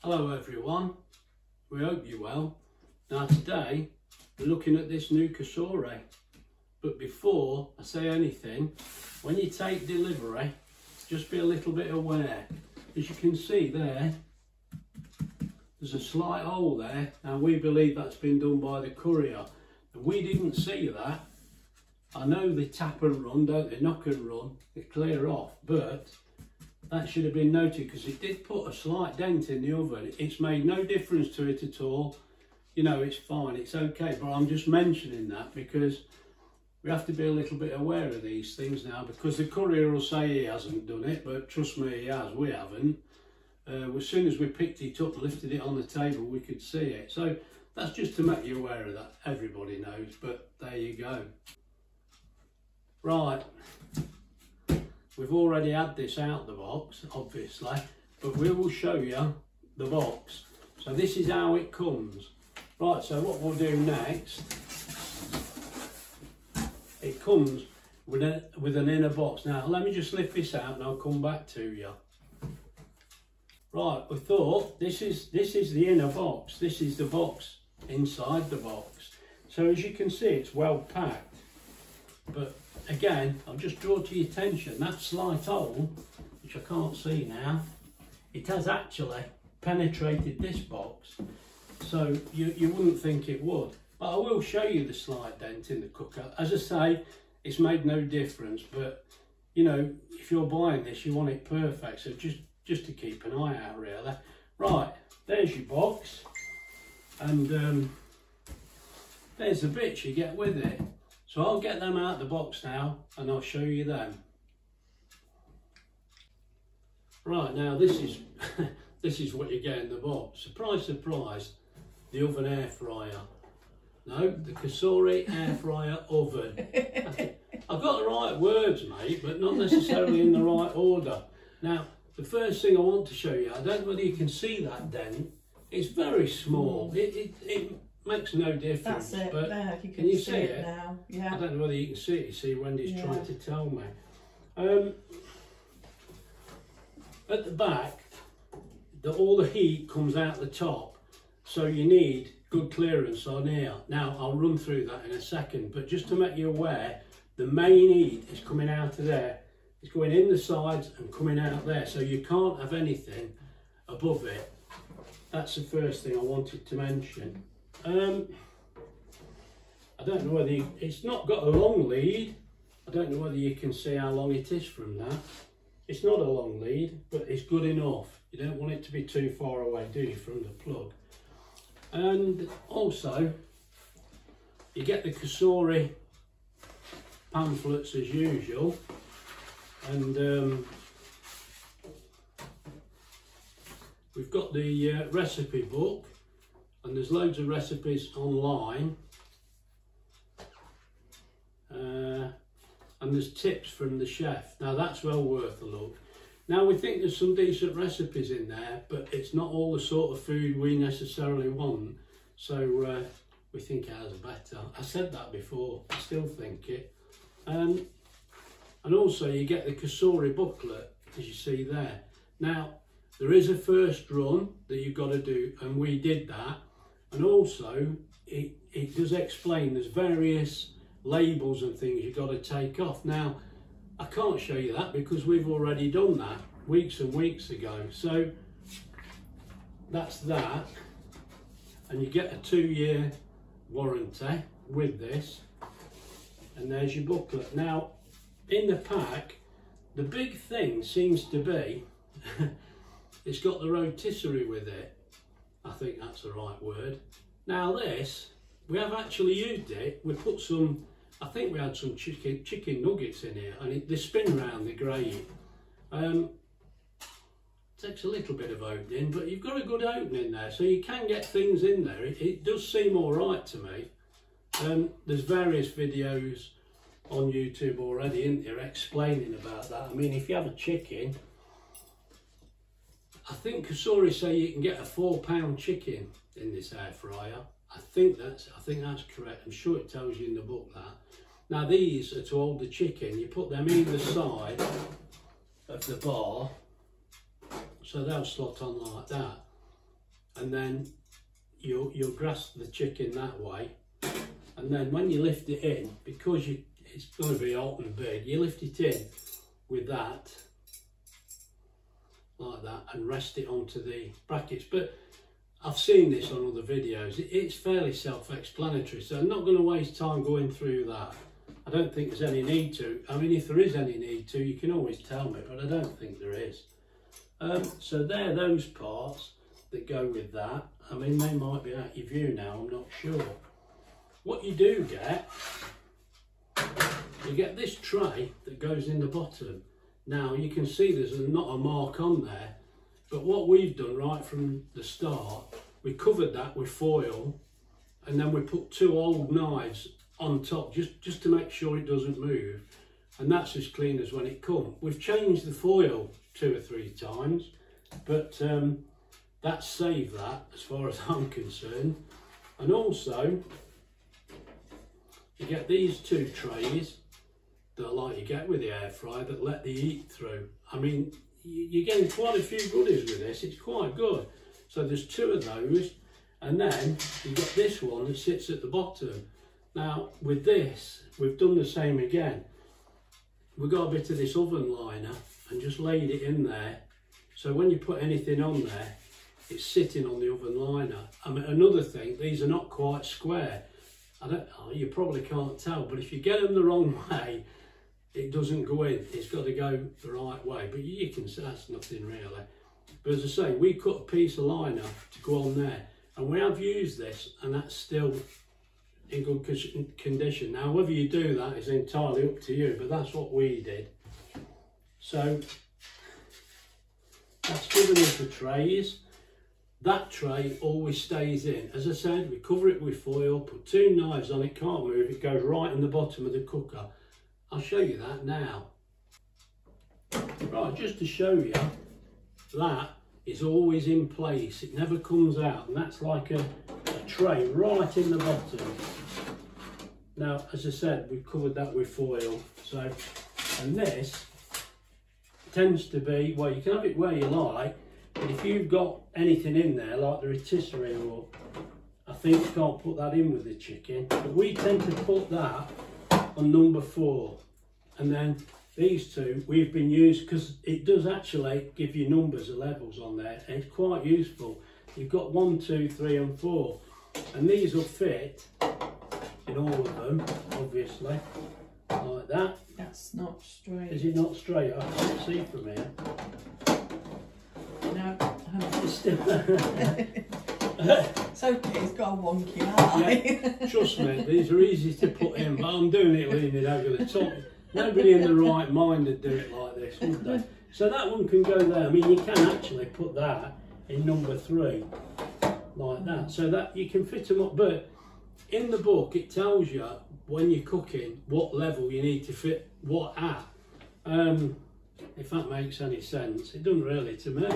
Hello everyone, we hope you're well. Now today we're looking at this new Cosori, but before I say anything, when you take delivery, just be a little bit aware. As you can see there, there's a slight hole there. Now we believe that's been done by the courier, and we didn't see that. I know they tap and run, don't they, knock and run, they clear off, but that should have been noted because it did put a slight dent in the oven. It's made no difference to it at all. You know, it's fine, it's okay, but I'm just mentioning that because we have to be a little bit aware of these things now, because the courier will say he hasn't done it, but trust me, he has, we haven't. As soon as we picked it up, lifted it on the table, we could see it. So that's just to make you aware of that. Everybody knows, but there you go. Right. We've already had this out the box, obviously, but we will show you the box. So this is how it comes. Right, so what we'll do next, it comes with an inner box. Now, let me just lift this out and I'll come back to you. Right, we thought this is the inner box. This is the box inside the box. So as you can see, it's well packed, but again, I'll just draw to your attention that slight hole, which I can't see now, it has actually penetrated this box. So you wouldn't think it would. But I will show you the slight dent in the cooker. As I say, it's made no difference, but you know, if you're buying this, you want it perfect. So just to keep an eye out, really. Right, there's your box. And there's the bits you get with it. So I'll get them out of the box now and I'll show you them. Right, now this is this is what you get in the box. Surprise, surprise, the oven air fryer. No, the Cosori Air Fryer Oven. I've got the right words, mate, but not necessarily in the right order. Now, the first thing I want to show you, I don't know whether you can see that dent. It's very small. It makes no difference. That's it, but there, you can you see it now? Yeah. I don't know whether you can see it. You see, Wendy's trying to tell me. At the back, all the heat comes out the top, so you need good clearance on here. Now, I'll run through that in a second, but just to make you aware, the main heat is coming out of there. It's going in the sides and coming out there, so you can't have anything above it. That's the first thing I wanted to mention. I don't know whether it's not got a long lead. I don't know whether you can see how long it is from that. It's not a long lead, but it's good enough. You don't want it to be too far away, do you, from the plug? And also, you get the Cosori pamphlets as usual, and we've got the recipe book. And there's loads of recipes online, and there's tips from the chef. Now that's well worth a look. Now we think there's some decent recipes in there, but it's not all the sort of food we necessarily want. So we think ours are better. I said that before, I still think it. And also you get the Cosori booklet, as you see there. Now there is a first run that you've got to do, and we did that. And also, it does explain there's various labels and things you've got to take off. Now, I can't show you that because we've already done that weeks and weeks ago. So, that's that. And you get a 2-year warranty with this. And there's your booklet. Now, in the pack, the big thing seems to be, it's got the rotisserie with it. I think that's the right word. Now this, we have actually used it. We put some, I think we had some chicken nuggets in here, and they spin round, they're great. Takes a little bit of opening, but you've got a good opening there, so you can get things in there. It does seem all right to me. There's various videos on YouTube already, isn't there, explaining about that. I mean, if you have a chicken, I think Cosori say you can get a 4-pound chicken in this air fryer. I think that's correct. I'm sure it tells you in the book that. Now these are to hold the chicken. You put them either side of the bar, so they'll slot on like that. and then you'll grasp the chicken that way. And then when you lift it in, because it's going to be hot and big, you lift it in with that, like that, and rest it onto the brackets. But I've seen this on other videos. It's fairly self-explanatory, so I'm not going to waste time going through that. I don't think there's any need to. I mean, if there is any need to, you can always tell me, but I don't think there is. So they're those parts that go with that. I mean, they might be out your view now, I'm not sure. What you do get, you get this tray that goes in the bottom. Now you can see there's not a mark on there, but what we've done right from the start, we covered that with foil, and then we put 2 old knives on top just to make sure it doesn't move, and that's as clean as when it comes. We've changed the foil 2 or 3 times, but that's saved that as far as I'm concerned. And also you get these 2 trays that are like you get with the air fryer that let the heat through. I mean, you're getting quite a few goodies with this. It's quite good. So there's 2 of those, and then you've got this one that sits at the bottom. Now with this, we've done the same again. We've got a bit of this oven liner and just laid it in there. So when you put anything on there, it's sitting on the oven liner. I mean, another thing, these are not quite square. You probably can't tell, but if you get them the wrong way, it doesn't go in. It's got to go the right way, but you can say that's nothing really. But as I say, we cut a piece of liner to go on there, and we have used this, and that's still in good condition. Now, whether you do that is entirely up to you, but that's what we did. So that's given us the trays. That tray always stays in. As I said, we cover it with foil, put 2 knives on it, can't move, it goes right in the bottom of the cooker. I'll show you that now. Right, just to show you, that is always in place. It never comes out, and that's like a tray right in the bottom. Now, as I said, we've covered that with foil. So, and this tends to be, well, you can have it where you like, but if you've got anything in there, like the rotisserie, or I think you can't put that in with the chicken, but we tend to put that on number 4. And then these 2 we've been used, because it does actually give you numbers of levels on there, and it's quite useful. You've got 1, 2, 3 and 4, and these will fit in all of them, obviously, like that. That's not straight. Is it not straight? I can't see from here. No. It's still It's okay, it's got a wonky eye. Yeah, trust me, these are easy to put in, but I'm doing it leaning over the top. Nobody in the right mind would do it like this, would they? So that one can go there. I mean, you can actually put that in number 3, like that, so that you can fit them up. But in the book, it tells you when you're cooking what level you need to fit what at. If that makes any sense. It doesn't really to me.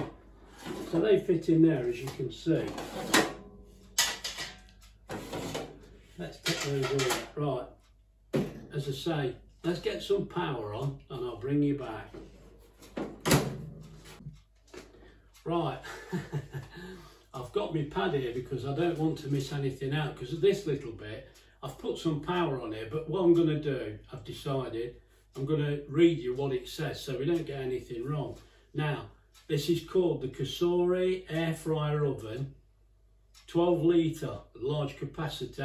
So they fit in there, as you can see. Let's take those all. Right, as I say, let's get some power on and I'll bring you back. Right, I've got my pad here because I don't want to miss anything out, because of this little bit. I've put some power on here, but what I'm going to do, I've decided, I'm going to read you what it says so we don't get anything wrong. Now, this is called the Cosori Air Fryer Oven, 12 litre, large capacity,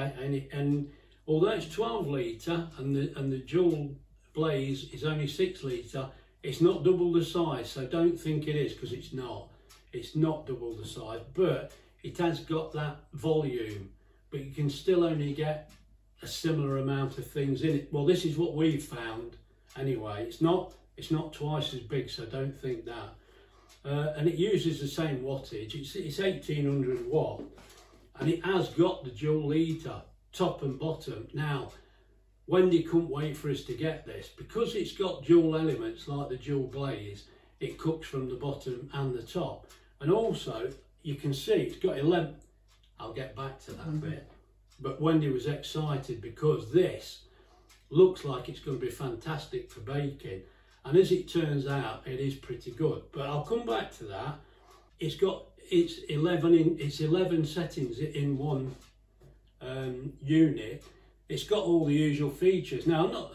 and although it's 12 litre and the dual blaze is only 6 litre, it's not double the size, so don't think it is, because it's not. It's not double the size, but it has got that volume, but you can still only get a similar amount of things in it. Well, this is what we've found anyway. It's not twice as big, so don't think that. And it uses the same wattage. It's 1800 watt, and it has got the dual litre top and bottom. Now, Wendy couldn't wait for us to get this, because it's got dual elements like the dual glaze. It cooks from the bottom and the top, and also you can see it's got 11. I'll get back to that bit. But Wendy was excited because this looks like it's going to be fantastic for baking, and as it turns out, it is pretty good. But I'll come back to that. It's got it's 11 settings in one unit. It's got all the usual features. Now,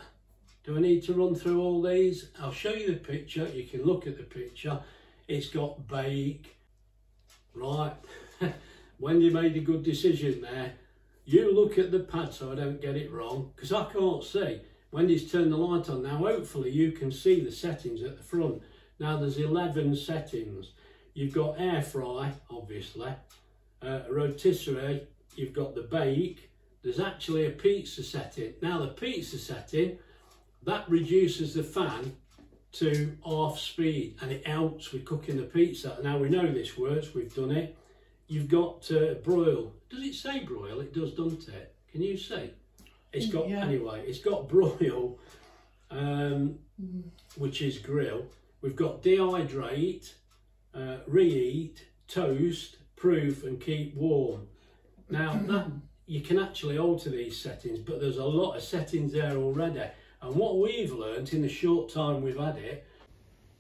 do I need to run through all these? I'll show you the picture. You can look at the picture. It's got bake, right? Wendy made a good decision there. You look at the pad so I don't get it wrong, because I can't see. Wendy's turned the light on. Now, hopefully you can see the settings at the front. Now, there's 11 settings. You've got air fry, obviously, a rotisserie, you've got the bake, there's actually a pizza setting. Now, the pizza setting, that reduces the fan to half speed, and it helps with cooking the pizza. Now, we know this works, we've done it. You've got broil. Does it say broil? It does, doesn't it? Can you see? It's got, anyway, it's got broil, which is grill. We've got dehydrate, reheat, toast, proof and keep warm. Now, that you can actually alter these settings, but there's a lot of settings there already. And what we've learnt in the short time we've had it,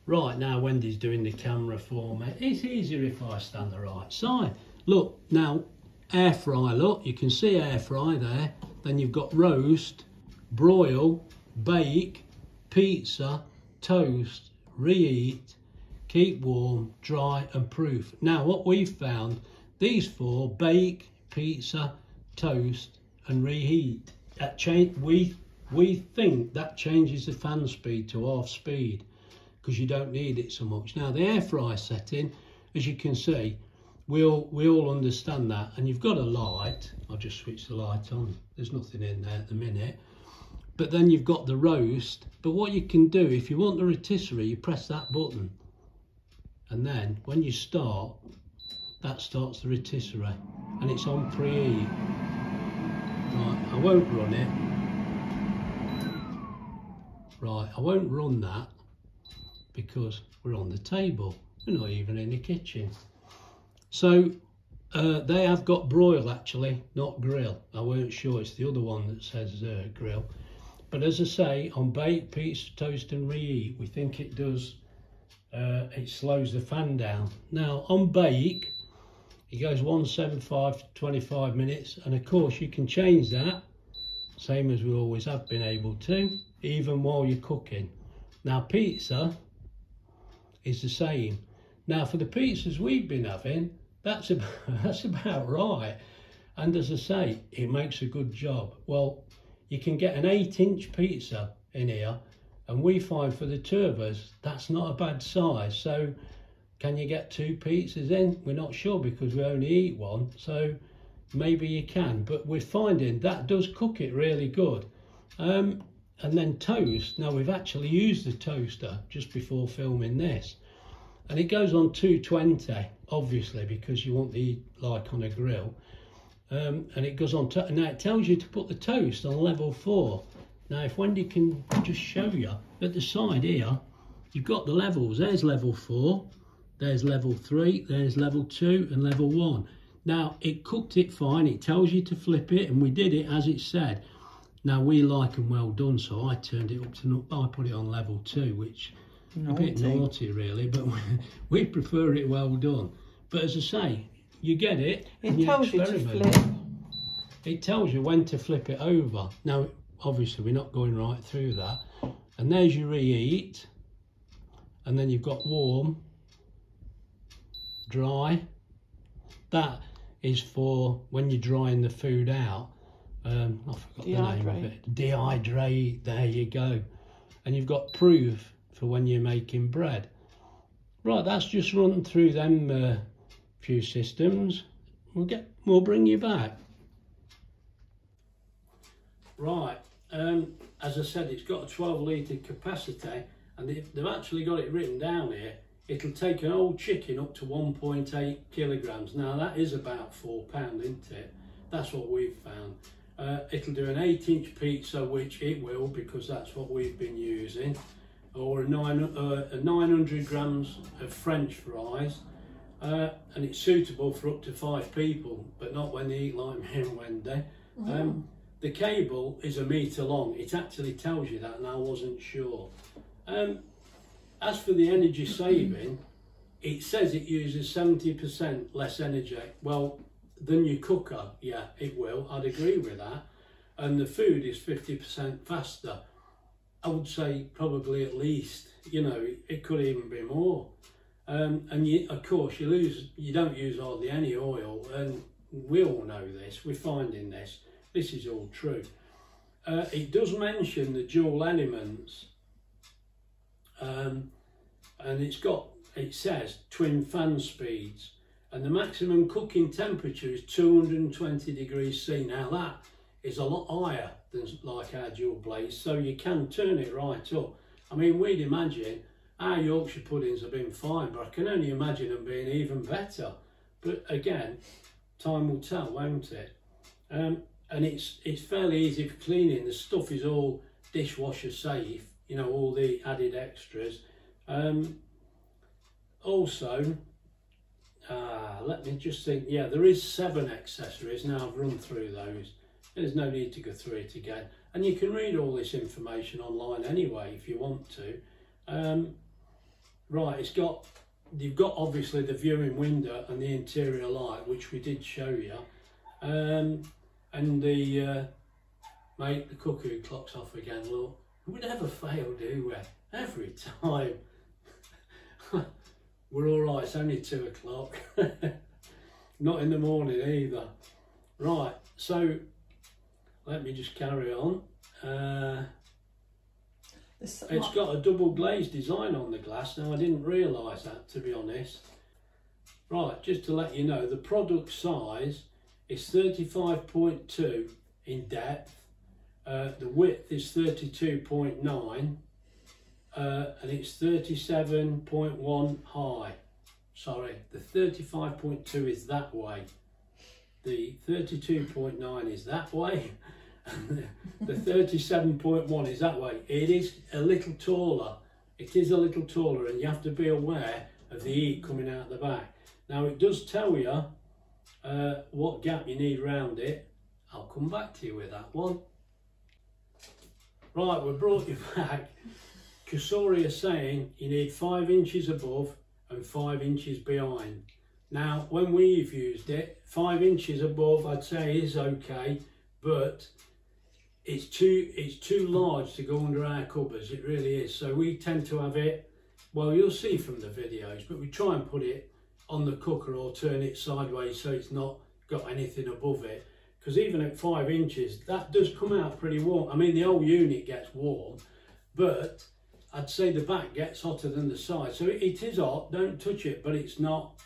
right now Wendy's doing the camera for me. It's easier if I stand the right side. Look, now, air fry, look, you can see air fry there. Then you've got roast, broil, bake, pizza, toast, reheat, keep warm, dry and proof. Now, what we've found, these four, bake, pizza, toast and reheat, that we think that changes the fan speed to half speed, because you don't need it so much. Now, the air fry setting, as you can see, we all understand that. And you've got a light. I'll just switch the light on. There's nothing in there at the minute. But then you've got the roast. But what you can do, if you want the rotisserie, you press that button. And then when you start, that starts the rotisserie. And it's on preheat. Right, I won't run it. Right, I won't run that because we're on the table. We're not even in the kitchen. So they have got broil actually, not grill. I weren't sure, it's the other one that says grill. But as I say, on bake, pizza, toast and reheat, we think it does, it slows the fan down. Now on bake, it goes 175 to 25 minutes. And of course you can change that, same as we always have been able to, even while you're cooking. Now pizza is the same. Now for the pizzas we've been having, that's about right. And as I say, it makes a good job. Well, you can get an 8-inch pizza in here, and we find for the two of us, that's not a bad size. So can you get 2 pizzas in? We're not sure because we only eat one, so maybe you can. But we're finding that does cook it really good. And then toast. Now we've actually used the toaster just before filming this. And it goes on 220, obviously, because you want the like on a grill. And it goes on, now it tells you to put the toast on level 4. Now if Wendy can just show you, at the side here, you've got the levels. There's level 4, there's level 3, there's level 2 and level 1. Now it cooked it fine, it tells you to flip it, and we did it as it said. Now we like them well done, so I turned it up to, I put it on level 2, which a bit naughty really, but we prefer it well done. But as I say, you get it. It tells you to flip. It tells you when to flip it over. Now, obviously, we're not going right through that. And there's your reheat. And then you've got warm, dry. That is for when you're drying the food out. I forgot the name of it. Dehydrate. There you go. And you've got proof for when you're making bread. Right, that's just run through them few systems. We'll bring you back. Right, as I said, it's got a 12 litre capacity, and they've actually got it written down here. It'll take an old chicken up to 1.8 kilograms. Now that is about £4, isn't it? That's what we've found. It'll do an 8-inch pizza, which it will, because that's what we've been using, or a 900 grams of French fries. And it's suitable for up to 5 people, but not when they eat like me and Wendy. The cable is 1 metre long. It actually tells you that, and I wasn't sure. As for the energy saving, it says it uses 70% less energy. Well, than your cooker, yeah, it will. I'd agree with that. And the food is 50% faster. I would say probably at least, you know, it could even be more. And of course, you don't use hardly any oil, and we all know this. We're finding this. This is all true. It does mention the dual elements, and it says twin fan speeds, and the maximum cooking temperature is 220 degrees C. Now that is a lot higher than like our dual blaze, so you can turn it right up. I mean, we'd imagine our Yorkshire puddings have been fine, but I can only imagine them being even better. But again, time will tell, won't it? And it's fairly easy for cleaning. The stuff is all dishwasher safe, you know, all the added extras. Also, let me just think, yeah, there is 7 accessories. Now I've run through those. There's no need to go through it again. And you can read all this information online anyway if you want to. Right, you've got obviously the viewing window and the interior light, which we did show you. And the, mate, the cuckoo clock's off again, look. We never fail, do we? Every time. We're all right, it's only 2 o'clock. Not in the morning either. Right, so let me just carry on. It's got a double glazed design on the glass. Now, I didn't realise that, to be honest. Right, just to let you know, the product size is 35.2 in depth. The width is 32.9. And it's 37.1 high. Sorry, the 35.2 is that way. The 32.9 is that way. And the 37.1 is that way. It is a little taller. It is a little taller, and you have to be aware of the heat coming out the back. Now, it does tell you what gap you need around it. I'll come back to you with that one. Right, we brought you back. Cosori are saying you need 5 inches above and 5 inches behind. Now, when we've used it, 5 inches above I'd say is okay, but it's too large to go under our cupboards. It really is. So we tend to have it, well, you'll see from the videos, but we try and put it on the cooker or turn it sideways so it's not got anything above it. Because even at 5 inches, that does come out pretty warm. I mean, the whole unit gets warm, but I'd say the back gets hotter than the side. So it is hot, don't touch it, but it's not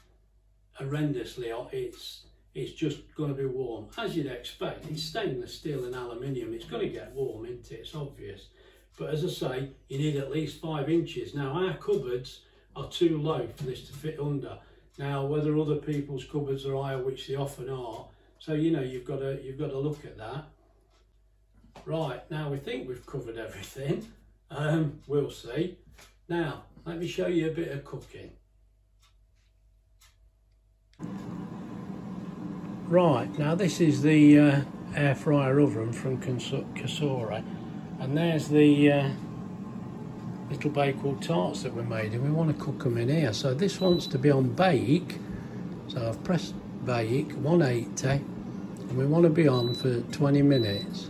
horrendously hot. It's just going to be warm, as you'd expect. It's stainless steel and aluminium. It's going to get warm, isn't it? It's obvious. But as I say, you need at least 5 inches. Now, our cupboards are too low for this to fit under. Now, whether other people's cupboards are higher, which they often are, so you know you've got to look at that. Right, now we think we've covered everything. We'll see. Now, let me show you a bit of cooking. Right, now this is the air fryer oven from Cosori, and there's the little bakewell tarts that we made, and we want to cook them in here. So this wants to be on bake, so I've pressed bake 180, and we want to be on for 20 minutes.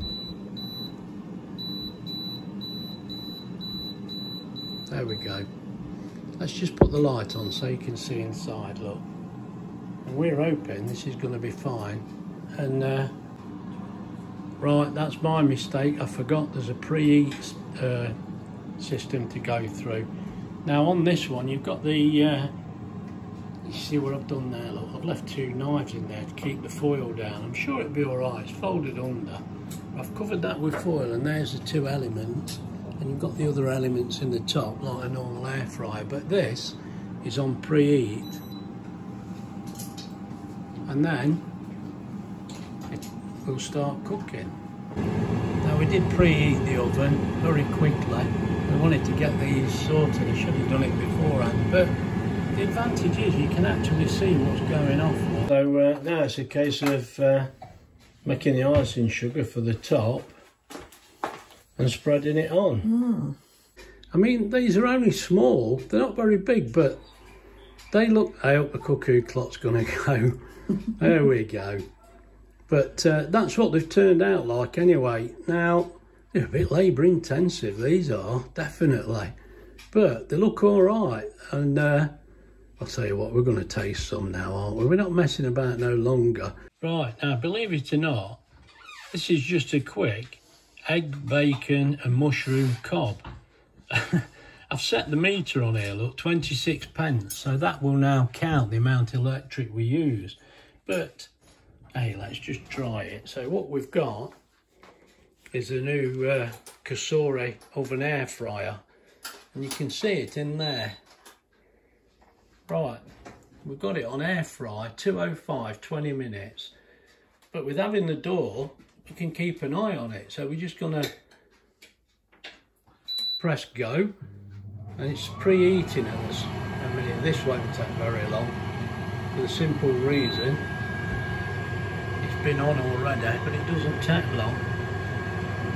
There we go. Let's just put the light on so you can see inside, look. And we're hoping this is going to be fine. And right, that's my mistake. I forgot there's a preheat system to go through. Now on this one, you've got the, you see what I've done there, look. I've left 2 knives in there to keep the foil down. I'm sure it'll be all right. It's folded under. I've covered that with foil, and there's the 2 elements. And you've got the other elements in the top, like a normal air fryer, but this is on preheat. And then it will start cooking. Now, we did preheat the oven very quickly. We wanted to get these sorted. I should have done it beforehand, but the advantage is you can actually see what's going on. So now it's a case of making the icing sugar for the top and spreading it on. I mean, these are only small, they're not very big, but they look, I hope the cuckoo clock's gonna go. There we go. But that's what they've turned out like anyway. Now, they're a bit labour intensive, these are, definitely. But they look all right. And I'll tell you what, we're going to taste some now, aren't we? We're not messing about no longer. Right, now, believe it or not, this is just a quick egg, bacon and mushroom cob. I've set the meter on here, look, 26 pence. So that will now count the amount of electric we use. But, hey, let's just try it. So what we've got is a new Cosori oven air fryer. And you can see it in there. Right, we've got it on air fry, 205, 20 minutes. But with having the door, we can keep an eye on it. So we're just gonna press go. And it's preheating us. I mean, this won't take very long. For the simple reason, it's been on already, but it doesn't take long.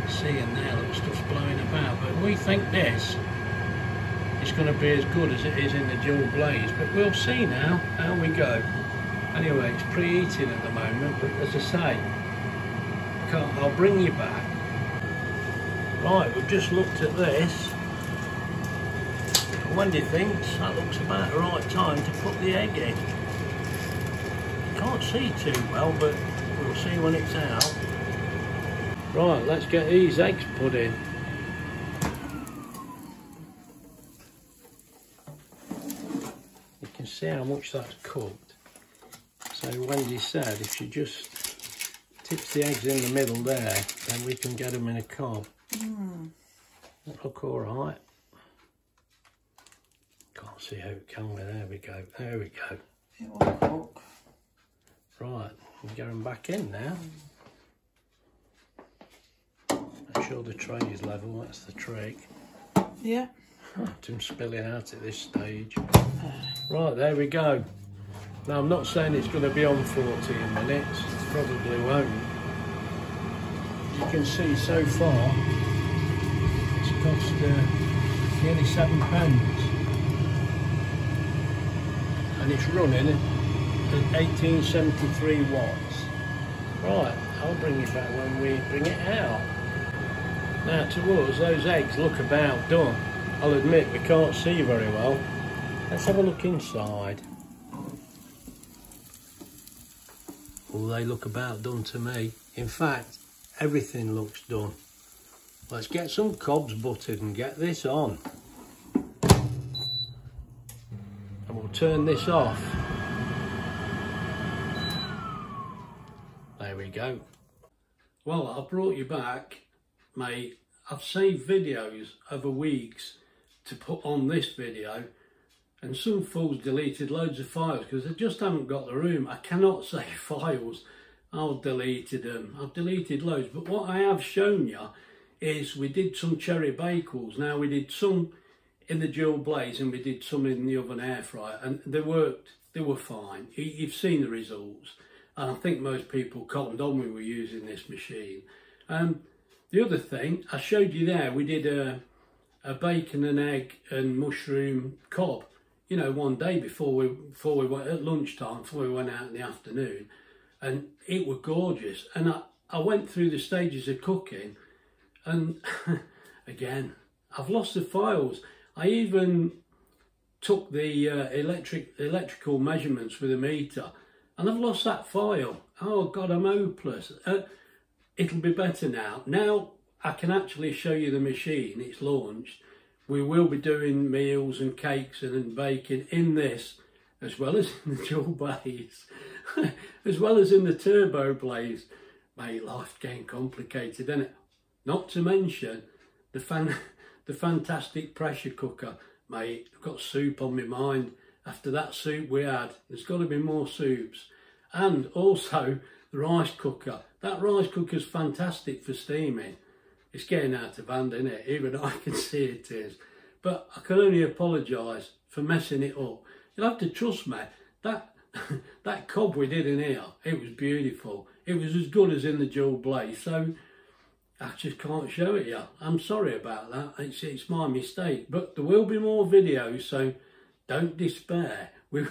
See in there, look, stuff's blowing about. But we think this is going to be as good as it is in the dual blaze. But we'll see now how we go. Anyway, it's preheating at the moment, but as I say, I'll bring you back. Right, we've just looked at this. Wendy thinks that looks about the right time to put the egg in. Can't see too well, but we'll see when it's out. Right, let's get these eggs put in. You can see how much that's cooked. So Wendy said if she just tips the eggs in the middle there, then we can get them in a cob. That look all right. Can't see how it can we? There we go. There we go. It will cook. Right, we'll get them back in now. Make sure the tray is level, that's the trick. Yeah. Them spilling out at this stage. Right, there we go. Now, I'm not saying it's going to be on 14 minutes. It probably won't. You can see so far, it's cost nearly 7 pence. And it's running at 1873 watts. Right, I'll bring it back when we bring it out. Now to us, those eggs look about done. I'll admit we can't see very well. Let's have a look inside. Well, they look about done to me. In fact, everything looks done. Let's get some cobs buttered and get this on. And we'll turn this off. There we go. Well, I brought you back, mate. I've saved videos over weeks to put on this video, and some fools deleted loads of files because I just haven't got the room. I cannot save files. I've deleted them. I've deleted loads, but what I have shown you is we did some cherry bagels. Now, we did some in the dual blaze and we did some in the oven air fryer, and they worked. They were fine. You've seen the results, and I think most people cottoned on we were using this machine. The other thing I showed you there, we did a bacon and egg and mushroom cob, you know, one day before we went at lunchtime, before we went out in the afternoon, and it was gorgeous. And I went through the stages of cooking, and again, I've lost the files. I even took the electrical measurements with a meter, and I've lost that file. Oh God, I'm hopeless. It'll be better now. Now I can actually show you the machine. It's launched. We will be doing meals and cakes and baking in this, as well as in the dual blaze, as well as in the turbo blaze. Mate, life's getting complicated, isn't it? Not to mention the fantastic pressure cooker, mate. I've got soup on my mind. After that soup we had, there's got to be more soups. And also the rice cooker. That rice cooker's fantastic for steaming. It's getting out of hand, isn't it? Even I can see it is. But I can only apologise for messing it up. You'll have to trust me. That cob we did in here, it was beautiful. It was as good as in the dual blaze. So I just can't show it you. I'm sorry about that. It's my mistake. But there will be more videos, so don't despair. we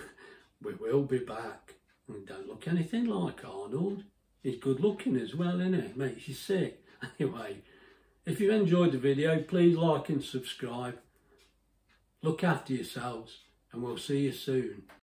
will be back. We don't look anything like Arnold. He's good looking as well, isn't he? Makes you sick. Anyway, if you enjoyed the video, please like and subscribe. Look after yourselves, and we'll see you soon.